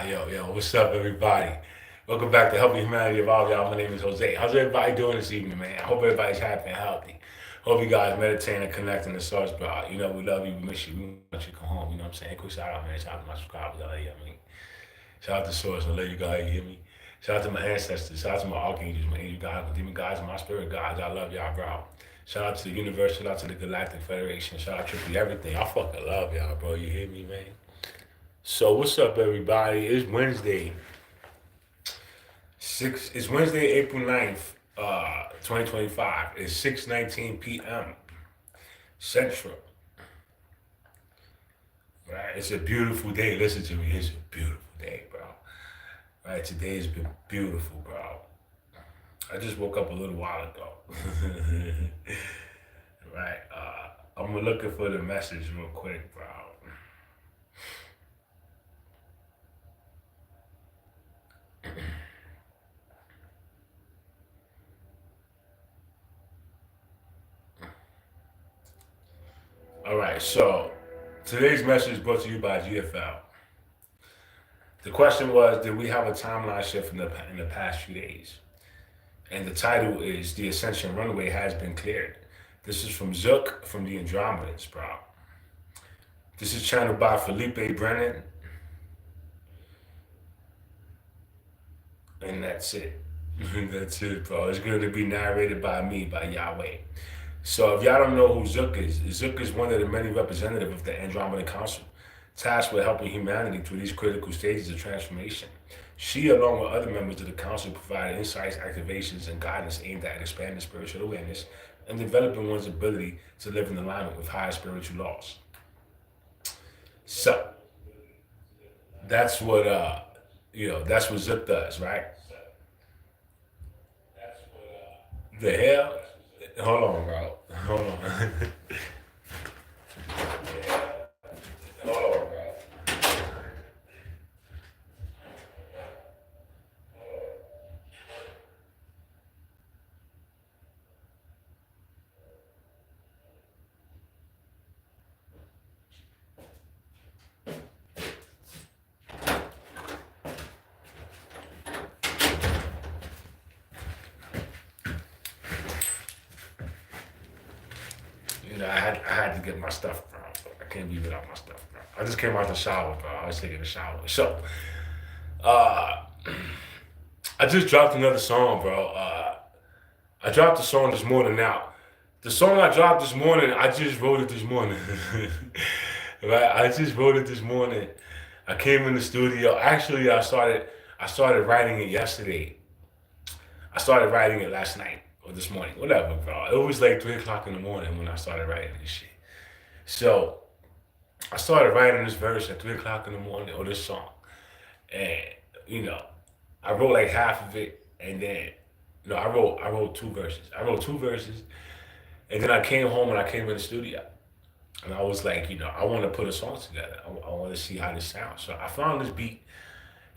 Yo, what's up, everybody? Welcome back to Helping Humanity Evolve, y'all. My name is Jose. How's everybody doing this evening, man? I hope everybody's happy and healthy. Hope you guys meditating and connecting the source, bro. You know, we love you, we miss you, we want you to come home. You know what I'm saying? Quick shout out, man. Shout out to my subscribers, I love you, I mean. Shout out to Source, I love you guys, you hear me? Shout out to my ancestors, shout out to my archangels, my angel guides, my demon guides, and my spirit guides. I love y'all, bro. Shout out to the universe, shout out to the Galactic Federation, shout out to everything. I fucking love y'all, bro. You hear me, man? So what's up, everybody? It's Wednesday. It's Wednesday, April 9th, 2025. It's 6:19 p.m. Central. Right? It's a beautiful day. Listen to me. It's a beautiful day, bro. Right? Today's been beautiful, bro. I just woke up a little while ago. Right? I'm looking for the message real quick, bro. All right, so today's message is brought to you by GFL. The question was, did we have a timeline shift in the past few days? And the title is The Ascension Runway Has Been Cleared. This is from Zook from the Andromedans, bro. This is channeled by Felipe Brennan, and that's it. That's it, bro. It's going to be narrated by me, by Yahweh. So if y'all don't know who Zook is one of the many representatives of the Andromeda Council, tasked with helping humanity through these critical stages of transformation. She, along with other members of the council, provide insights, activations, and guidance aimed at expanding spiritual awareness and developing one's ability to live in alignment with higher spiritual laws. So that's what that's what Zook does, right? The hell? Hold on, bro. Hold on. Hold on, bro. I had to get my stuff, bro. I can't be without my stuff, bro. I just came out the shower, bro. I was taking a shower. So, uh, I just dropped another song, bro. I dropped the song this morning. Now, the song I dropped this morning, I just wrote it this morning. Right? I just wrote it this morning. I came in the studio. Actually, I started writing it yesterday. I started writing it last night or this morning, whatever, bro. It was like 3 o'clock in the morning when I started writing this shit. So I started writing this verse at 3 o'clock in the morning, or this song, and you know, I wrote like half of it, and then no, I wrote two verses. I wrote two verses, and then I came home and I came in the studio, and I was like, I want to put a song together. I want to see how this sounds. So I found this beat,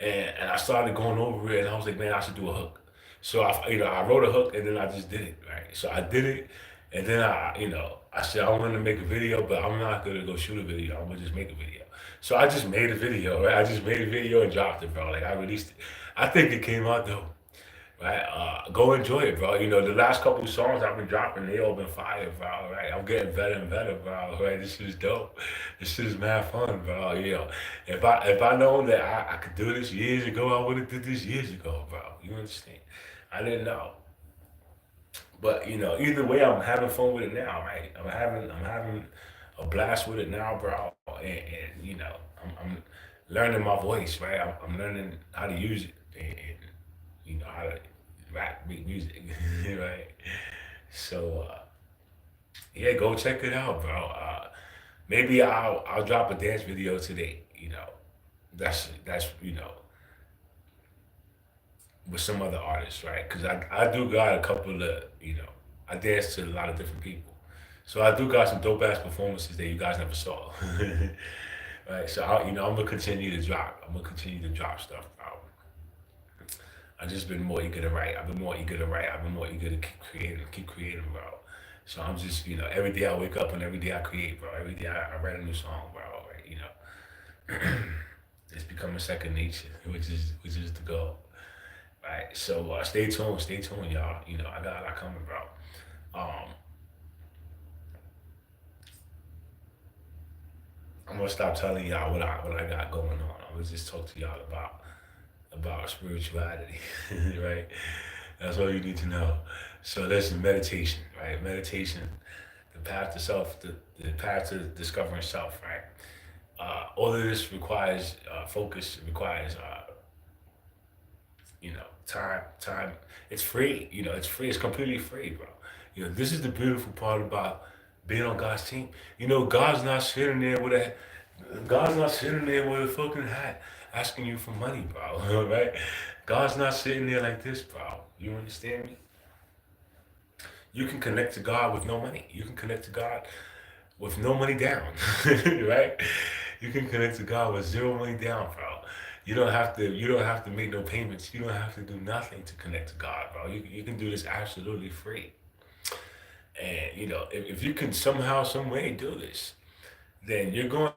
and I started going over it, and I was like, man, I should do a hook. So I wrote a hook, and then I just did it, right? So I did it, and then I said I wanted to make a video, but I'm not gonna go shoot a video. I'm gonna just make a video. So I just made a video, right? I just made a video and dropped it, bro. Like I released it. I think it came out though, right? Go enjoy it, bro. The last couple of songs I've been dropping, they all been fire, bro. Right? I'm getting better and better, bro. Right? This is dope. This shit is mad fun, bro. If I known that I could do this years ago, I would have did this years ago, bro. You understand? I didn't know. But either way, I'm having fun with it now, right? I'm having a blast with it now, bro. And I'm learning my voice, right? I'm learning how to use it, and how to rap, make music, right? So yeah, go check it out, bro. Maybe I'll drop a dance video today. That's with some other artists, right? Because I do got a couple of, I dance to a lot of different people. So I do got some dope ass performances that you guys never saw. Right? So I'm gonna continue to drop. I'm gonna continue to drop stuff out. I've just been more eager to write. I've been more eager to write. I've been more eager to keep creating, bro. So I'm just, every day I wake up and every day I create, bro. Every day I write a new song, bro. Right? It's becoming becoming second nature, which is the goal. Right. So stay tuned, y'all. I got a lot coming, bro. Um, I'm gonna stop telling y'all what I got going on. I'm gonna just talk to y'all about spirituality, right? That's all you need to know. So listen, meditation, right? Meditation, the path to self, the path to discovering self, right? All of this requires focus. It requires time. It's free. It's free. It's completely free, bro. This is the beautiful part about being on God's team. God's not sitting there with a fucking hat asking you for money, bro. Right? God's not sitting there like this, bro. You understand me? You can connect to God with no money. You can connect to God with no money down, right? You can connect to God with zero money down, bro. You don't have to make no payments. You don't have to do nothing to connect to God, bro. You can do this absolutely free. And if you can somehow, some way do this, then you're going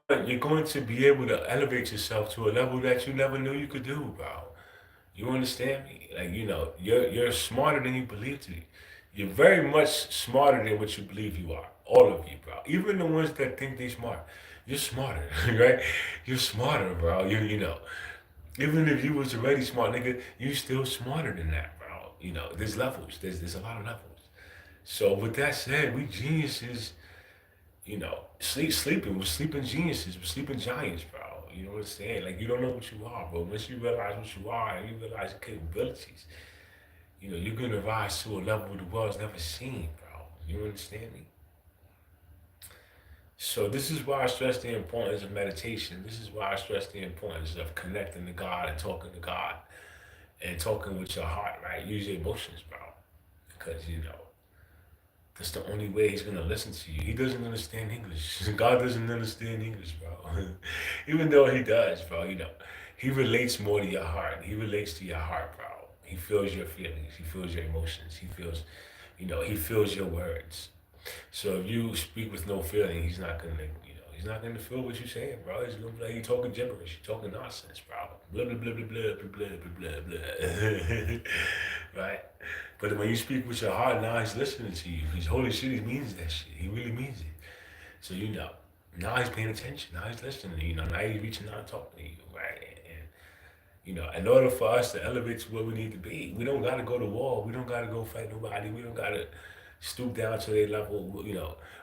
to be able to elevate yourself to a level that you never knew you could do, bro. You understand me? Like, you're smarter than you believe to be. You're very much smarter than what you believe you are. All of you, bro. Even the ones that think they smart. You're smarter, right? You're smarter, bro. Even if you was already smart, nigga, you still smarter than that, bro. There's levels. There's a lot of levels. So with that said, we geniuses, sleeping. We're sleeping geniuses. We're sleeping giants, bro. You know what I'm saying? Like, you don't know what you are, but once you realize what you are and you realize your capabilities, you're gonna rise to a level the world's never seen, bro. You understand me? So this is why I stress the importance of meditation. This is why I stress the importance of connecting to God and talking to God and talking with your heart, right? Use your emotions, bro. Because that's the only way he's gonna listen to you. He doesn't understand English. God doesn't understand English, bro. Even though he does, bro, he relates more to your heart. He relates to your heart, bro. He feels your feelings. He feels your emotions. He feels your words. So if you speak with no feeling, he's not gonna feel what you're saying, bro. He's gonna be like, you talking gibberish, you talking nonsense, bro. Blah blah blah blah blah blah blah blah blah. Right? But when you speak with your heart, now he's listening to you. He's holy shit, he means that shit. He really means it. So now he's paying attention. Now he's listening to you. Now he's reaching out and talking to you, right? And in order for us to elevate to where we need to be, we don't gotta go to war. We don't gotta go fight nobody. We don't gotta stoop down to their level.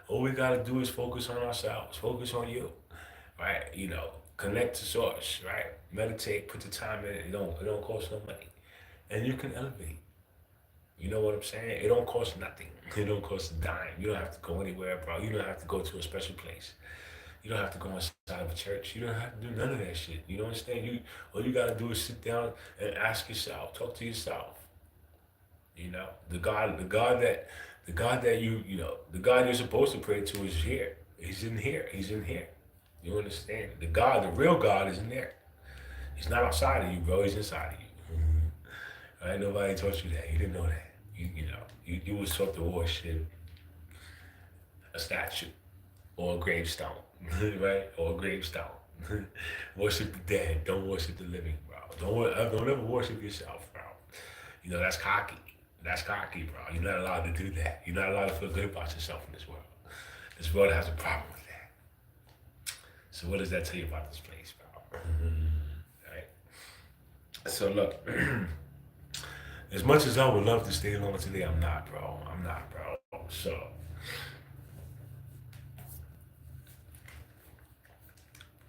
All we gotta do is focus on ourselves. Focus on you, right? Connect to source, right? Meditate. Put the time in. It don't cost no money, and you can elevate. You know what I'm saying? It don't cost nothing. It don't cost a dime. You don't have to go anywhere, bro. You don't have to go to a special place. You don't have to go inside of a church. You don't have to do none of that shit. You don't understand? All you gotta do is sit down and ask yourself, talk to yourself. The God you're supposed to pray to is here. He's in here. He's in here. You understand? The real God is in there. He's not outside of you, bro. He's inside of you. Right? Nobody taught you that. You didn't know that. You was taught to worship a statue or a gravestone, right? Or a gravestone. Worship the dead. Don't worship the living, bro. Don't ever worship yourself, bro. That's cocky. That's cocky, bro. You're not allowed to do that. You're not allowed to feel good about yourself in this world. This world has a problem with that. So what does that tell you about this place, bro? Right? So look, as much as I would love to stay alone today, I'm not, bro. I'm not, bro. So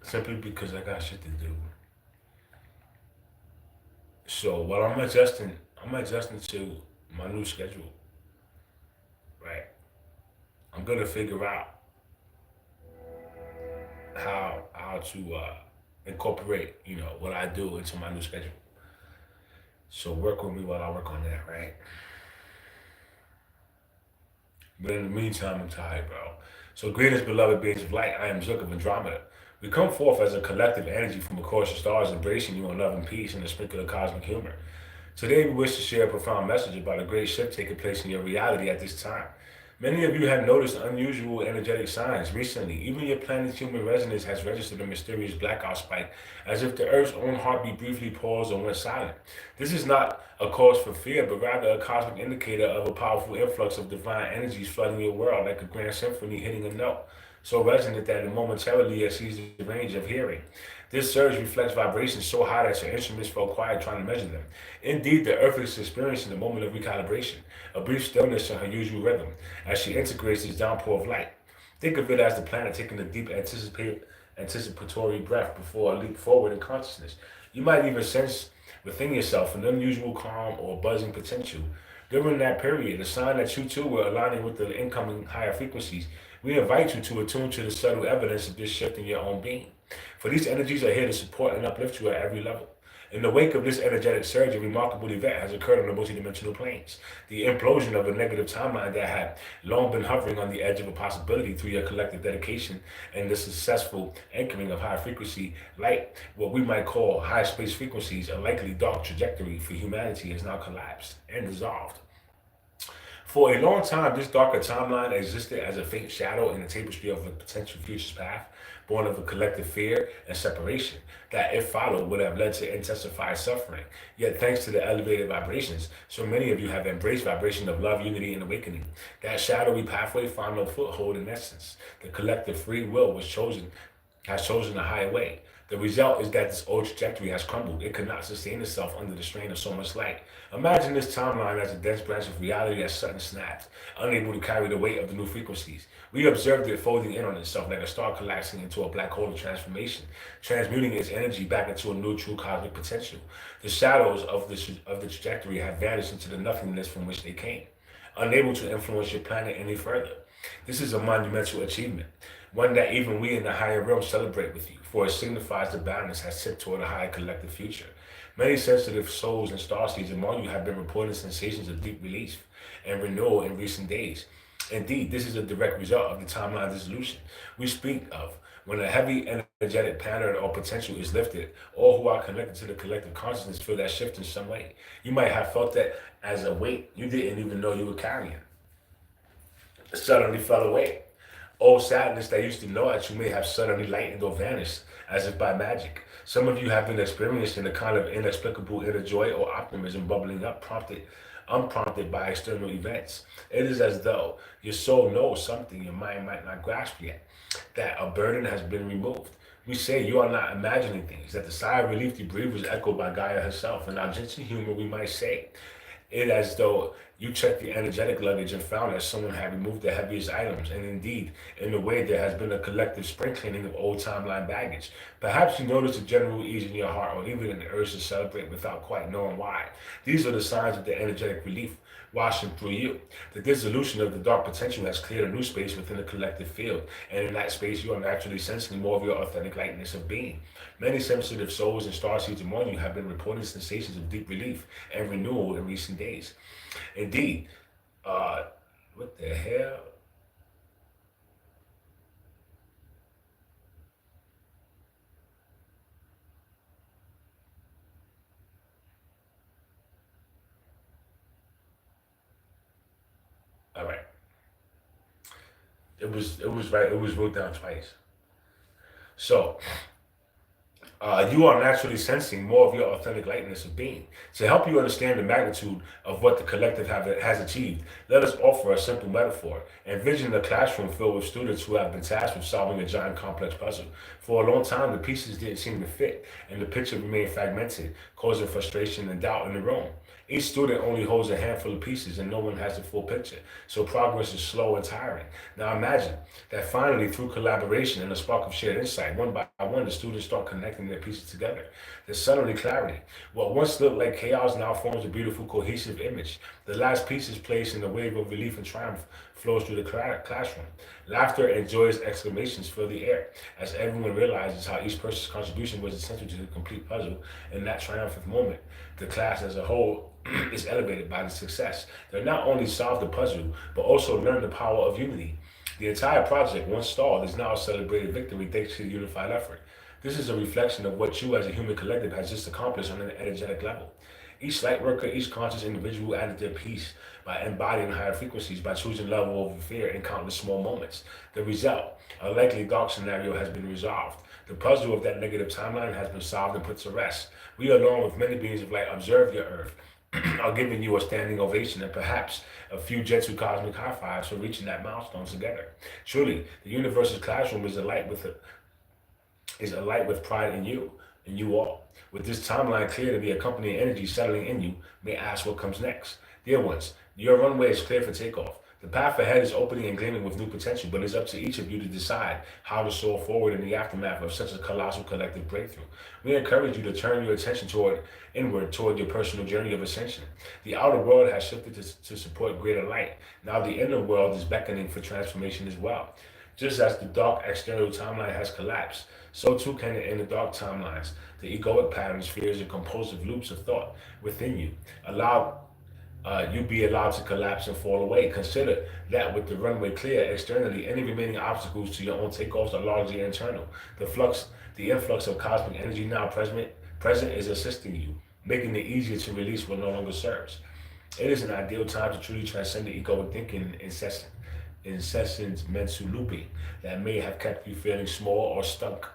simply because I got shit to do. So while I'm adjusting to my new schedule, right? I'm gonna figure out how to incorporate, what I do into my new schedule. So work with me while I work on that, right? But in the meantime, I'm tired, bro. So greetings, beloved beings of light. I am Zook of Andromeda. We come forth as a collective energy from across the stars, embracing you in love and peace and a sprinkle of cosmic humor. Today we wish to share a profound message about a great shift taking place in your reality at this time. Many of you have noticed unusual energetic signs recently. Even your planet's human resonance has registered a mysterious blackout spike, as if the Earth's own heartbeat briefly paused or went silent. This is not a cause for fear, but rather a cosmic indicator of a powerful influx of divine energies flooding your world like a grand symphony hitting a note, so resonant that it momentarily exceeds the range of hearing. This surge reflects vibrations so high that your instruments felt quiet trying to measure them. Indeed, the Earth is experiencing a moment of recalibration, a brief stillness in her usual rhythm, as she integrates this downpour of light. Think of it as the planet taking a deep anticipatory breath before a leap forward in consciousness. You might even sense within yourself an unusual calm or buzzing potential. During that period, a sign that you too were aligning with the incoming higher frequencies. We invite you to attune to the subtle evidence of this shift in your own being. For these energies are here to support and uplift you at every level. In the wake of this energetic surge, a remarkable event has occurred on the multidimensional planes. The implosion of a negative timeline that had long been hovering on the edge of a possibility through your collective dedication and the successful anchoring of high frequency light, what we might call high space frequencies, a likely dark trajectory for humanity has now collapsed and dissolved. For a long time, this darker timeline existed as a faint shadow in the tapestry of a potential future's path, born of a collective fear and separation that, if followed, would have led to intensified suffering. Yet, thanks to the elevated vibrations, so many of you have embraced vibration of love, unity, and awakening. That shadowy pathway found no foothold in essence. The collective free will has chosen a higher way. The result is that this old trajectory has crumbled. It could not sustain itself under the strain of so much light. Imagine this timeline as a dense branch of reality that suddenly snapped, unable to carry the weight of the new frequencies. We observed it folding in on itself like a star collapsing into a black hole of transformation, transmuting its energy back into a new true cosmic potential. The shadows of the trajectory have vanished into the nothingness from which they came, unable to influence your planet any further. This is a monumental achievement, one that even we in the higher realm celebrate with you, for it signifies the balance has tipped toward a higher collective future. Many sensitive souls and starseeds among you have been reporting sensations of deep relief and renewal in recent days. Indeed, this is a direct result of the timeline dissolution we speak of. When a heavy energetic pattern or potential is lifted, all who are connected to the collective consciousness feel that shift in some way. You might have felt that as a weight you didn't even know you were carrying suddenly fell away. Old sadness that used to gnaw at you may have suddenly lightened or vanished, as if by magic. Some of you have been experiencing a kind of inexplicable inner joy or optimism bubbling up, unprompted by external events. It is as though your soul knows something your mind might not grasp yet, that a burden has been removed. We say you are not imagining things, that the sigh of relief you breathe was echoed by Gaia herself. In our gentle humor, we might say it as though you checked the energetic luggage and found that someone had removed the heaviest items, and indeed, in a way, there has been a collective spring cleaning of old timeline baggage. Perhaps you notice a general ease in your heart, or even an urge to celebrate without quite knowing why. These are the signs of the energetic relief washing through you. The dissolution of the dark potential has cleared a new space within the collective field, and in that space, you are naturally sensing more of your authentic lightness of being. Many sensitive souls and starseeds among you have been reporting sensations of deep relief and renewal in recent days. Indeed, what the hell? All right, it was right. It was wrote down twice. So you are naturally sensing more of your authentic lightness of being. To help you understand the magnitude of what the collective has achieved, let us offer a simple metaphor. Envision a classroom filled with students who have been tasked with solving a giant complex puzzle. For a long time, the pieces didn't seem to fit, and the picture remained fragmented, causing frustration and doubt in the room. Each student only holds a handful of pieces and no one has the full picture, so progress is slow and tiring. Now imagine that finally, through collaboration and a spark of shared insight, one by one, the students start connecting their pieces together. There's suddenly clarity. What once looked like chaos now forms a beautiful, cohesive image. The last piece is placed and a wave of relief and triumph flows through the classroom. Laughter and joyous exclamations fill the air as everyone realizes how each person's contribution was essential to the complete puzzle. In that triumphant moment, the class as a whole is elevated by the success. They not only solved the puzzle, but also learned the power of unity. The entire project, once stalled, is now a celebrated victory thanks to the unified effort. This is a reflection of what you as a human collective has just accomplished on an energetic level. Each light worker, each conscious individual added their piece by embodying higher frequencies, by choosing love over fear in countless small moments. The result, a likely dark scenario, has been resolved. The puzzle of that negative timeline has been solved and put to rest. We, along with many beings of light, observe your earth, are giving you a standing ovation and perhaps a few gentle cosmic high fives for reaching that milestone together. Truly, the universe's classroom is alight with pride in you and you all. With this timeline clear to the accompanying energy settling in you, may ask what comes next. Dear ones, your runway is clear for takeoff. The path ahead is opening and gleaming with new potential, but it's up to each of you to decide how to soar forward in the aftermath of such a colossal collective breakthrough. We encourage you to turn your attention inward toward your personal journey of ascension. The outer world has shifted to support greater light. Now the inner world is beckoning for transformation as well. Just as the dark external timeline has collapsed, so too can the inner dark timelines, the egoic patterns, fears, and compulsive loops of thought within you. You be allowed to collapse and fall away. Consider that with the runway clear externally, any remaining obstacles to your own takeoffs are largely internal. The influx of cosmic energy now present is assisting you, making it easier to release what no longer serves. It is an ideal time to truly transcend the egoic thinking incessant mental looping that may have kept you feeling small or stuck.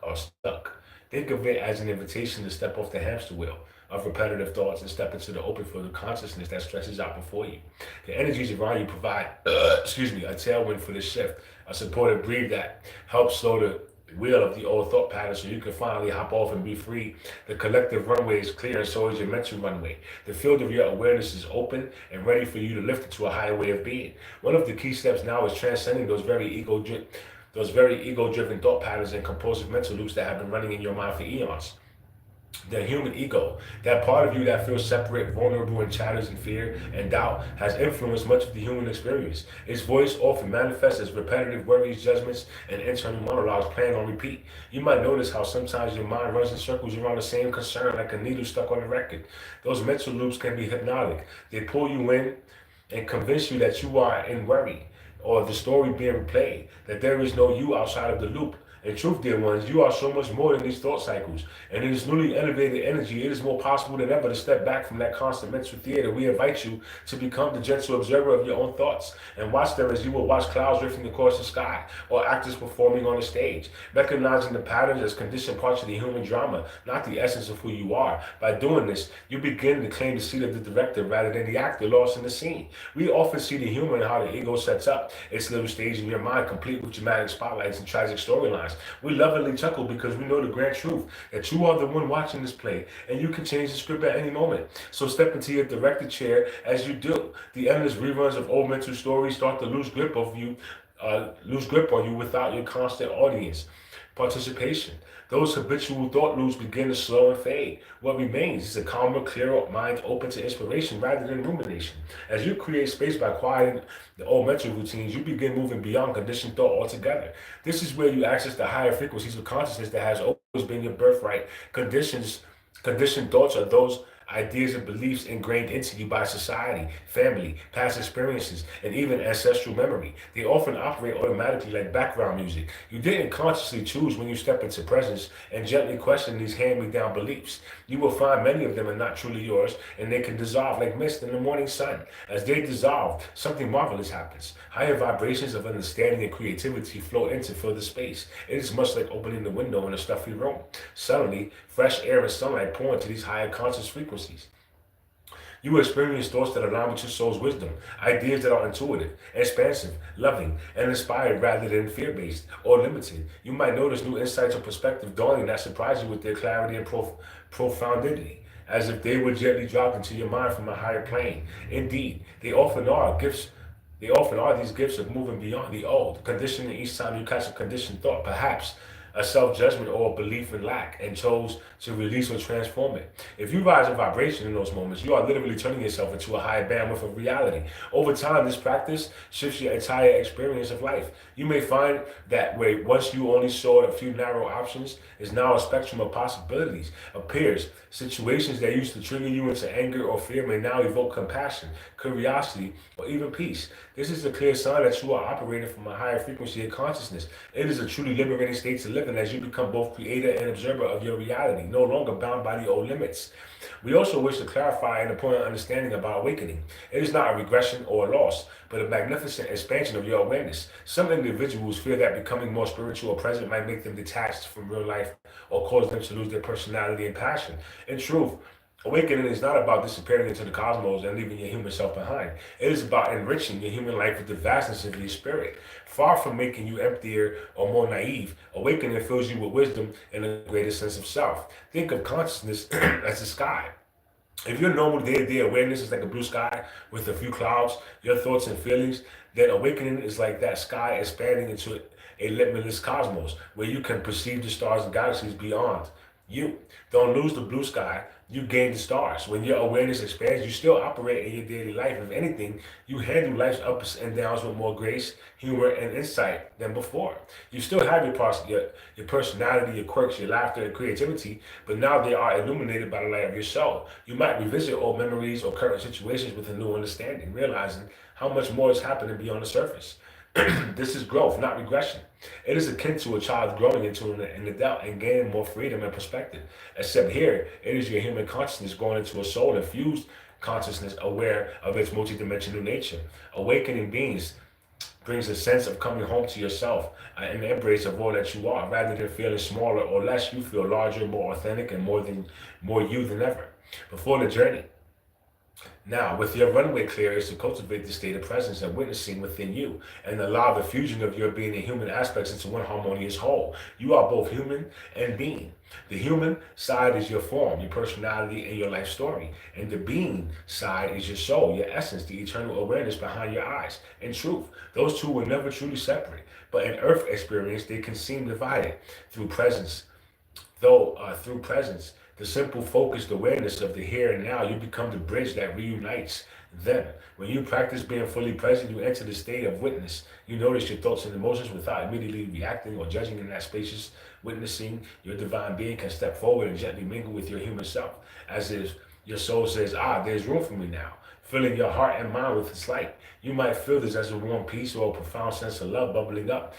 Think of it as an invitation to step off the hamster wheel of repetitive thoughts and step into the open field of consciousness that stretches out before you. The energies around you provide, a tailwind for this shift, a supportive breeze that helps slow the wheel of the old thought pattern so you can finally hop off and be free. The collective runway is clear and so is your mental runway. The field of your awareness is open and ready for you to lift it to a higher way of being. One of the key steps now is transcending those very ego-driven thought patterns and compulsive mental loops that have been running in your mind for eons. The human ego, that part of you that feels separate, vulnerable, and chatters in fear and doubt, has influenced much of the human experience. Its voice often manifests as repetitive worries, judgments, and internal monologues playing on repeat. You might notice how sometimes your mind runs in circles around the same concern like a needle stuck on a record. Those mental loops can be hypnotic. They pull you in and convince you that you are in worry, or the story being replayed, that there is no you outside of the loop. In truth, dear ones, you are so much more than these thought cycles. And in this newly elevated energy, it is more possible than ever to step back from that constant mental theater. We invite you to become the gentle observer of your own thoughts and watch them as you will watch clouds drifting across the sky or actors performing on the stage, recognizing the patterns as conditioned parts of the human drama, not the essence of who you are. By doing this, you begin to claim the seat of the director rather than the actor lost in the scene. We often see the humor in how the ego sets up its little stage in your mind, complete with dramatic spotlights and tragic storylines. We lovingly chuckle because we know the grand truth that you are the one watching this play and you can change the script at any moment. So step into your director chair. As you do, the endless reruns of old mental stories start to lose grip on you without your constant audience participation. Those habitual thought loops begin to slow and fade. What remains is a calmer, clearer mind open to inspiration rather than rumination. As you create space by quieting the old mental routines, you begin moving beyond conditioned thought altogether. This is where you access the higher frequencies of consciousness that has always been your birthright. Conditioned thoughts are those ideas and beliefs ingrained into you by society, family, past experiences, and even ancestral memory. They often operate automatically like background music. You didn't consciously choose when you step into presence and gently question these hand-me-down beliefs. You will find many of them are not truly yours, and they can dissolve like mist in the morning sun. As they dissolve, something marvelous happens. Higher vibrations of understanding and creativity flow in to fill the space. It is much like opening the window in a stuffy room. Suddenly, fresh air and sunlight pour into these higher conscious frequencies. You will experience thoughts that align with your soul's wisdom, ideas that are intuitive, expansive, loving, and inspired rather than fear-based or limited. You might notice new insights or perspective dawning that surprise you with their clarity and profundity, as if they were gently dropped into your mind from a higher plane. Indeed, they often are these gifts of moving beyond the old, conditioning each time you catch a conditioned thought, perhaps a self-judgment or a belief in lack, and chose to release or transform it. If you rise in vibration in those moments, you are literally turning yourself into a higher bandwidth of reality. Over time, this practice shifts your entire experience of life. You may find that where once you only saw a few narrow options, is now a spectrum of possibilities appears. Situations that used to trigger you into anger or fear may now evoke compassion, curiosity, or even peace. This is a clear sign that you are operating from a higher frequency of consciousness. It is a truly liberating state to live living as you become both creator and observer of your reality, no longer bound by the old limits. We also wish to clarify an important understanding about awakening. It is not a regression or a loss, but a magnificent expansion of your awareness. Some individuals fear that becoming more spiritual or present might make them detached from real life or cause them to lose their personality and passion. In truth, awakening is not about disappearing into the cosmos and leaving your human self behind. It is about enriching your human life with the vastness of your spirit. Far from making you emptier or more naive, awakening fills you with wisdom and a greater sense of self. Think of consciousness as the sky. If your normal day-to-day awareness is like a blue sky with a few clouds, your thoughts and feelings, then awakening is like that sky expanding into a limitless cosmos where you can perceive the stars and galaxies beyond you. Don't lose the blue sky, you gain the stars. When your awareness expands, you still operate in your daily life. If anything, you handle life's ups and downs with more grace, humor, and insight than before. You still have your personality, your quirks, your laughter, and creativity, but now they are illuminated by the light of your soul. You might revisit old memories or current situations with a new understanding, realizing how much more is happening beyond the surface. This is growth, not regression. It is akin to a child growing into an adult and gaining more freedom and perspective. Except here, it is your human consciousness growing into a soul-infused consciousness aware of its multidimensional nature. Awakening beings brings a sense of coming home to yourself and the embrace of all that you are. Rather than feeling smaller or less, you feel larger, more authentic, and more you than ever. Before the journey, now, with your runway clear, is to cultivate the state of presence and witnessing within you and allow the fusion of your being and human aspects into one harmonious whole. You are both human and being. The human side is your form, your personality, and your life story. And the being side is your soul, your essence, the eternal awareness behind your eyes. In truth, those two were never truly separate. But in earth experience, they can seem divided through presence. Through presence, the simple focused awareness of the here and now, you become the bridge that reunites them. When you practice being fully present, you enter the state of witness. You notice your thoughts and emotions without immediately reacting or judging. In that spacious witnessing, your divine being can step forward and gently mingle with your human self, as if your soul says, there's room for me now, filling your heart and mind with its light. You might feel this as a warm peace or a profound sense of love bubbling up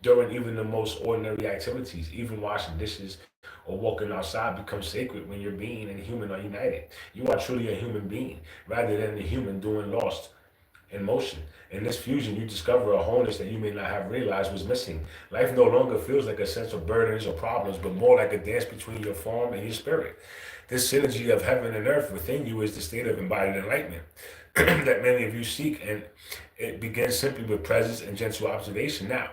during even the most ordinary activities. Even washing dishes or walking outside becomes sacred when your being and human are united. You are truly a human being rather than the human doing lost in motion. In this fusion, you discover a wholeness that you may not have realized was missing. Life no longer feels like a sense of burdens or problems, but more like a dance between your form and your spirit. This synergy of heaven and earth within you is the state of embodied enlightenment that many of you seek, and it begins simply with presence and gentle observation. Now,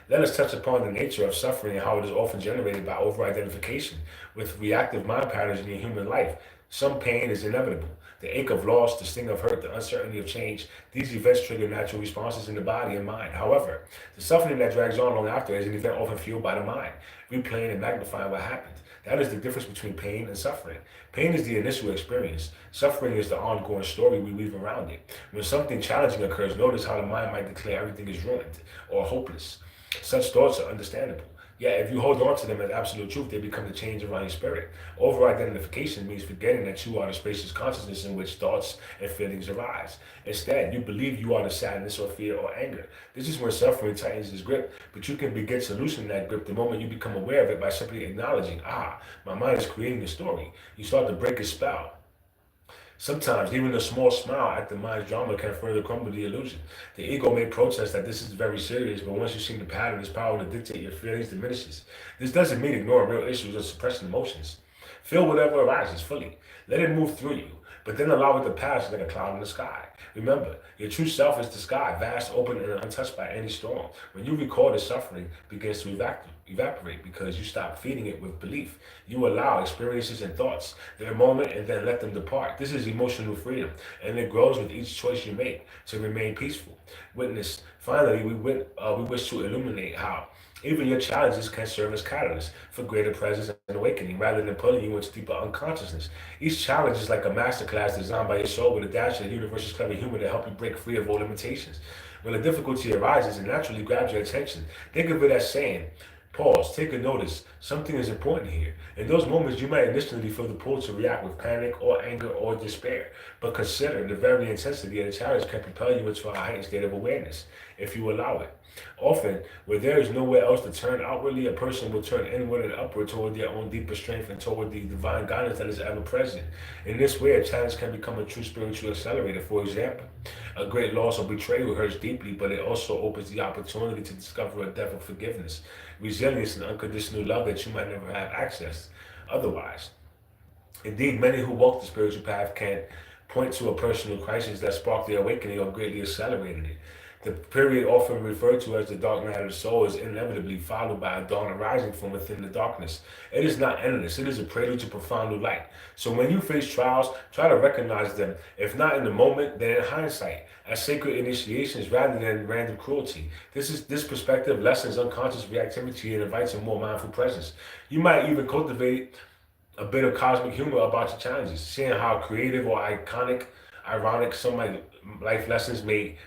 let us touch upon the nature of suffering and how it is often generated by over-identification with reactive mind patterns in your human life. Some pain is inevitable. The ache of loss, the sting of hurt, the uncertainty of change, these events trigger natural responses in the body and mind. However, the suffering that drags on long after is an event often fueled by the mind, replaying and magnifying what happened. That is the difference between pain and suffering. Pain is the initial experience. Suffering is the ongoing story we weave around it. When something challenging occurs, notice how the mind might declare everything is ruined or hopeless. Such thoughts are understandable. Yet, if you hold on to them as absolute truth, they become the change around your spirit. Over-identification means forgetting that you are the spacious consciousness in which thoughts and feelings arise. Instead, you believe you are the sadness or fear or anger. This is when suffering tightens its grip, but you can begin to loosen that grip the moment you become aware of it by simply acknowledging, my mind is creating a story. You start to break its spell. Sometimes, even a small smile at the mind's drama can further crumble the illusion. The ego may protest that this is very serious, but once you see the pattern, its power to dictate your feelings diminishes. This doesn't mean ignoring real issues or suppressing emotions. Feel whatever arises fully. Let it move through you, but then allow it to pass like a cloud in the sky. Remember, your true self is the sky, vast, open, and untouched by any storm. When you record the suffering begins to evaporate because you stop feeding it with belief. You allow experiences and thoughts their moment and then let them depart. This is emotional freedom, and it grows with each choice you make to remain peaceful. Witness. Finally, we wish to illuminate how even your challenges can serve as catalysts for greater presence and awakening rather than pulling you into deeper unconsciousness. Each challenge is like a masterclass designed by your soul with a dash of the universe's clever humor to help you break free of all limitations. When a difficulty arises, it naturally grabs your attention. Think of it as saying, pause, take a notice, Something is important here. In those moments, you might initially feel the pull to react with panic or anger or despair, but consider the very intensity of the challenge can propel you into a heightened state of awareness if you allow it. Often, where there is nowhere else to turn outwardly, a person will turn inward and upward toward their own deeper strength and toward the divine guidance that is ever present. In this way, a challenge can become a true spiritual accelerator. For example, a great loss or betrayal hurts deeply, but it also opens the opportunity to discover a depth of forgiveness, resilience, and unconditional love that you might never have access otherwise. Indeed, many who walk the spiritual path can point to a personal crisis that sparked their awakening or greatly accelerated it. The period often referred to as the dark night of the soul is inevitably followed by a dawn arising from within the darkness. It is not endless, it is a prelude to profound new light. So when you face trials, try to recognize them, if not in the moment, then in hindsight, as sacred initiations rather than random cruelty. This perspective lessens unconscious reactivity and invites a more mindful presence. You might even cultivate a bit of cosmic humor about your challenges, seeing how creative or ironic some life lessons may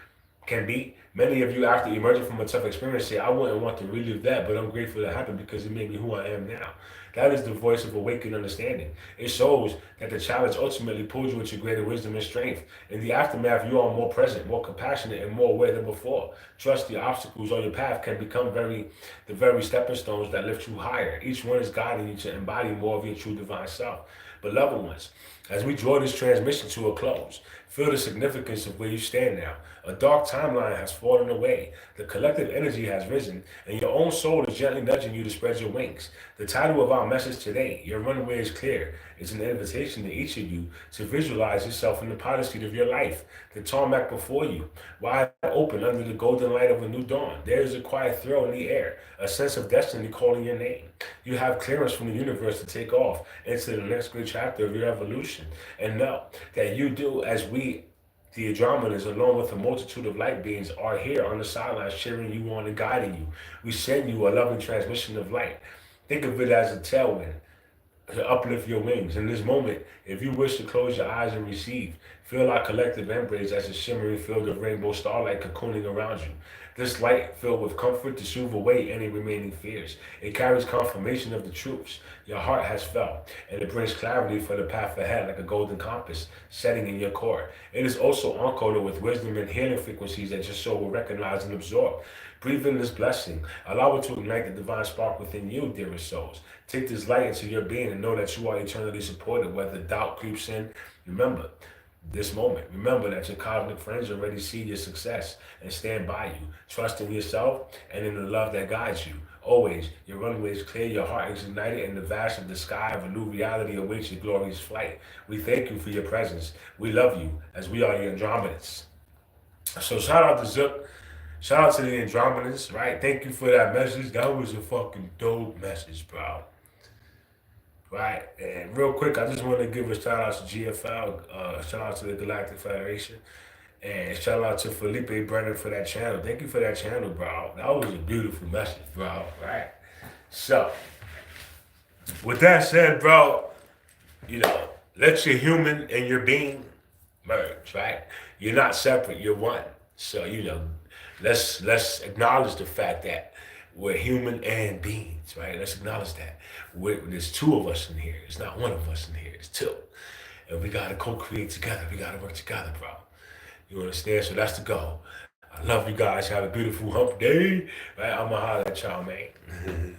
can be. Many of you, after emerging from a tough experience, say, I wouldn't want to relive that, but I'm grateful it happened because it made me who I am now. That is the voice of awakened understanding. It shows that the challenge ultimately pulls you into greater wisdom and strength. In the aftermath, you are more present, more compassionate, and more aware than before. Trust the obstacles on your path can become the very stepping stones that lift you higher. Each one is guiding you to embody more of your true divine self. Beloved ones, as we draw this transmission to a close, feel the significance of where you stand now. A dark timeline has fallen away, the collective energy has risen, and your own soul is gently nudging you to spread your wings. The title of our message today, Your Runway is Clear, is an invitation to each of you to visualize yourself in the pilot seat of your life, the tarmac before you, wide open under the golden light of a new dawn. There is a quiet thrill in the air, a sense of destiny calling your name. You have clearance from the universe to take off into the next great chapter of your evolution. And know that you do as we, the Andromedans, along with a multitude of light beings, are here on the sidelines cheering you on and guiding you. We send you a loving transmission of light. Think of it as a tailwind to uplift your wings. In this moment, if you wish to close your eyes and receive, feel our collective embrace as a shimmering field of rainbow starlight cocooning around you. This light filled with comfort to soothe away any remaining fears. It carries confirmation of the truths your heart has felt, and it brings clarity for the path ahead like a golden compass setting in your core. It is also encoded with wisdom and healing frequencies that your soul will recognize and absorb. Breathe in this blessing. Allow it to ignite the divine spark within you, dearest souls. Take this light into your being and know that you are eternally supported. Whether doubt creeps in, remember this moment. Remember that your cosmic friends already see your success and stand by you. Trust in yourself and in the love that guides you. Always, your runway is clear, your heart is ignited, and the vast of the sky of a new reality awaits your glorious flight. We thank you for your presence. We love you as we are your Andromedans. So shout out to Zook. Shout out to the Andromedans, right? Thank you for that message. That was a fucking dope message, bro. Right, and real quick, I just want to give a shout out to GFL, shout out to the Galactic Federation, and shout out to Felipe Brennan for that channel. Thank you for that channel, bro. That was a beautiful message, bro. Right. So, with that said, bro, let your human and your being merge. Right. You're not separate. You're one. So let's acknowledge the fact that we're human and beings, right? Let's acknowledge that. There's two of us in here. It's not one of us in here. It's two. And we got to co-create together. We got to work together, bro. You understand? So that's the goal. I love you guys. Have a beautiful hump day. Right? I'm going to holler at y'all, man.